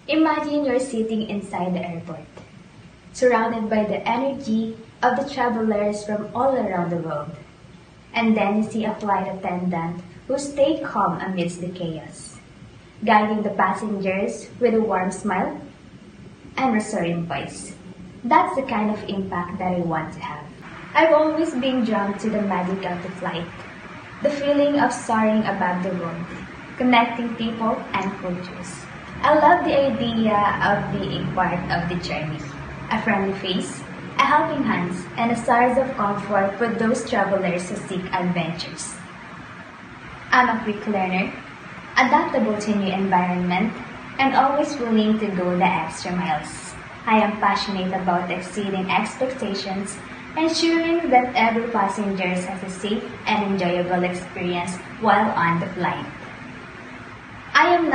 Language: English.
Imagine you're sitting inside the airport, surrounded by the energy of the travelers from all around the world. And then you see a flight attendant who stayed calm amidst the chaos, guiding the passengers with a warm smile and reassuring voice. That's the kind of impact that I want to have. I've always been drawn to the magic of the flight, the feeling of soaring above the world, connecting people and cultures. I love the idea of being part of the journey. A friendly face, a helping hands, and a source of comfort for those travelers who seek adventures. I'm a quick learner, adaptable to new environment, and always willing to go the extra miles. I am passionate about exceeding expectations, ensuring that every passenger has a safe and enjoyable experience while on the flight. I am not